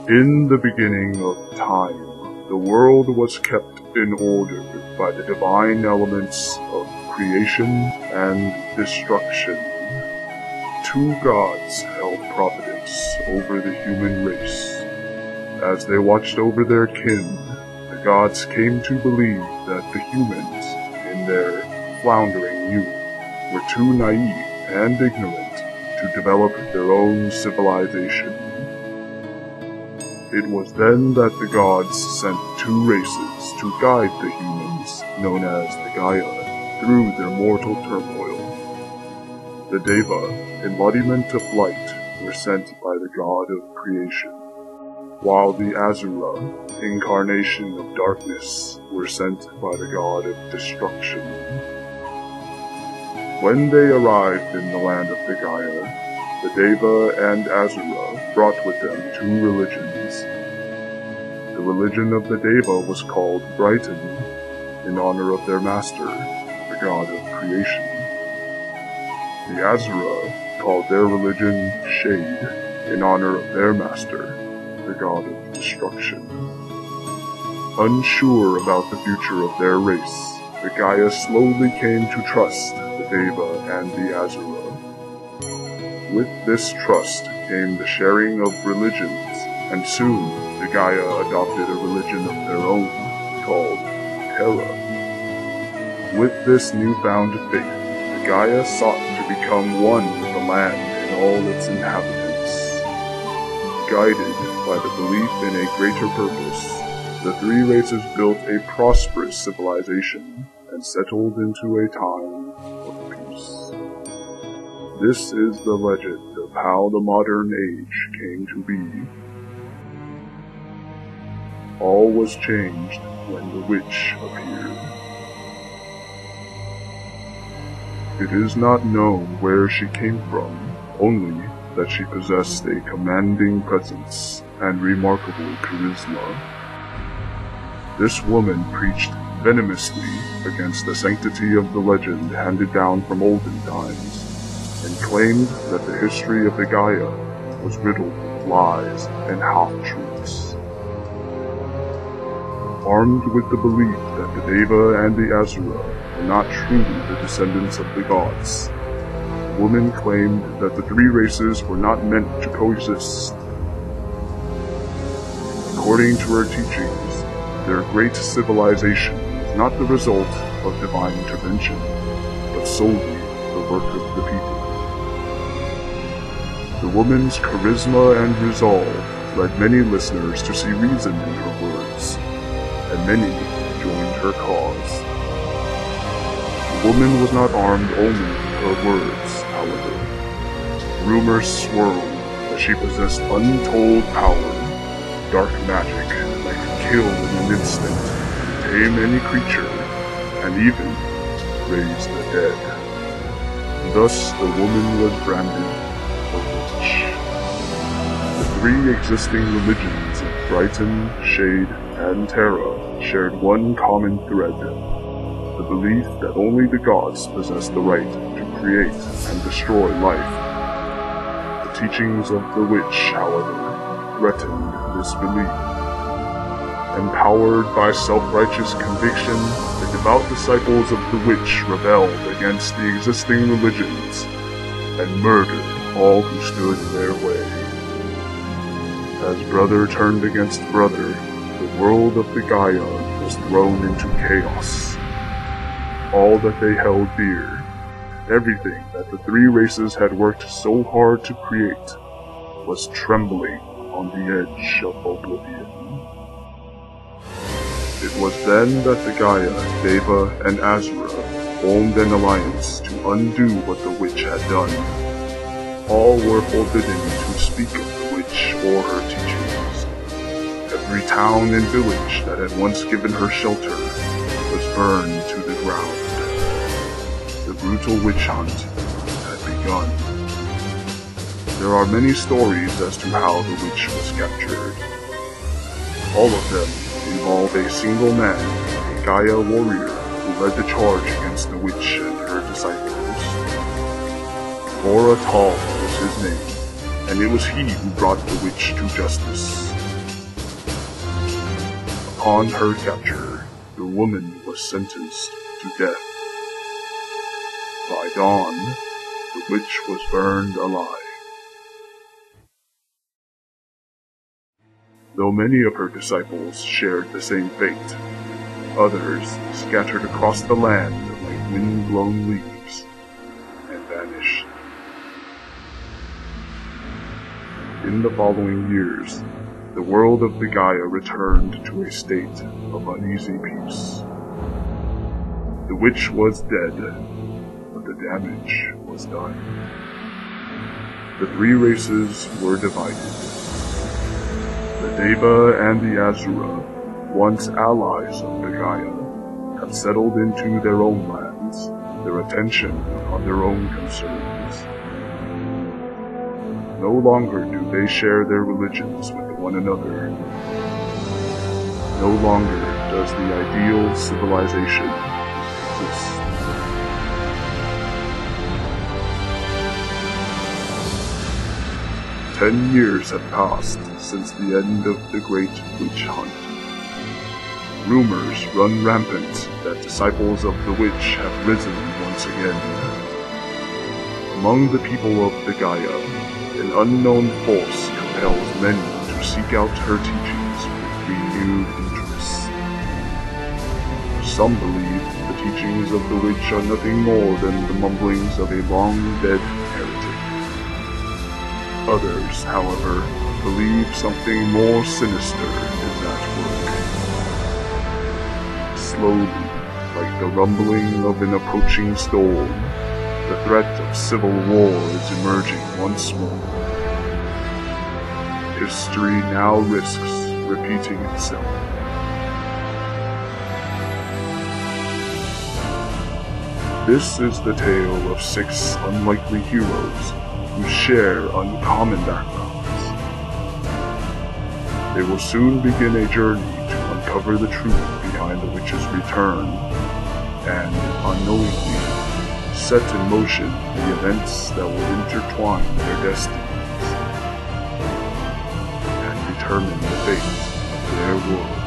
In the beginning of time, the world was kept in order by the divine elements of creation and destruction. Two gods held providence over the human race. As they watched over their kin, the gods came to believe that the humans, in their floundering youth, were too naive and ignorant to develop their own civilization. It was then that the gods sent two races to guide the humans, known as the Gaia, through their mortal turmoil. The Deva, embodiment of light, were sent by the god of creation, while the Asura, incarnation of darkness, were sent by the god of destruction. When they arrived in the land of the Gaia, the Deva and Asura brought with them two religions. The religion of the Deva was called Brighton, in honor of their master, the god of creation. The Asura called their religion Shade, in honor of their master, the god of destruction. Unsure about the future of their race, the Gaia slowly came to trust the Deva and the Asura. With this trust came the sharing of religions, and soon the Gaia adopted a religion of their own, called Terra. With this newfound faith, the Gaia sought to become one with the land and all its inhabitants. Guided by the belief in a greater purpose, the three races built a prosperous civilization and settled into a time of peace. This is the legend of how the modern age came to be. All was changed when the witch appeared. It is not known where she came from, only that she possessed a commanding presence and remarkable charisma. This woman preached venomously against the sanctity of the legend handed down from olden times, and claimed that the history of the Gaia was riddled with lies and half-truths. Armed with the belief that the Deva and the Asura were not truly the descendants of the gods, the woman claimed that the three races were not meant to coexist. According to her teachings, their great civilization was not the result of divine intervention, but solely the work of the people. The woman's charisma and resolve led many listeners to see reason in her words, and many joined her cause. The woman was not armed only with her words, however. Rumors swirled that she possessed untold power, dark magic that could kill in an instant, tame any creature, and even raise the dead. Thus the woman was branded the three existing religions of Brighton, Shade, and Terra shared one common thread, the belief that only the gods possessed the right to create and destroy life. The teachings of the witch, however, threatened this belief. Empowered by self-righteous conviction, the devout disciples of the witch rebelled against the existing religions and murdered all who stood in their way. As brother turned against brother, the world of the Gaia was thrown into chaos. All that they held dear, everything that the three races had worked so hard to create, was trembling on the edge of oblivion. It was then that the Gaia, Deva, and Asura formed an alliance to undo what the witch had done. All were forbidden to speak of the witch or her teachings. Every town and village that had once given her shelter was burned to the ground. The brutal witch hunt had begun. There are many stories as to how the witch was captured. All of them involve a single man, a Gaia warrior, who led the charge against the witch and her disciples. Boratal was his name, and it was he who brought the witch to justice. Upon her capture, the woman was sentenced to death. By dawn, the witch was burned alive. Though many of her disciples shared the same fate, others scattered across the land like wind-blown leaves and vanished. In the following years, the world of the Gaia returned to a state of uneasy peace. The witch was dead, but the damage was done. The three races were divided. The Deva and the Asura, once allies of the Gaia, have settled into their own lands, their attention on their own concerns. No longer do they share their religions with one another. No longer does the ideal civilization exist. "10 years have passed since the end of the great witch hunt. Rumors run rampant that disciples of the witch have risen once again. Among the people of the Gaia, an unknown force compels many to seek out her teachings with renewed interest. Some believe the teachings of the witch are nothing more than the mumblings of a long-dead heretic. Others, however, believe something more sinister is at work. Slowly, like the rumbling of an approaching storm, the threat of civil war is emerging once more. History now risks repeating itself. This is the tale of 6 unlikely heroes who share uncommon backgrounds. They will soon begin a journey to uncover the truth behind the witch's return, and, unknowingly, set in motion the events that will intertwine their destinies and determine the fate of their world.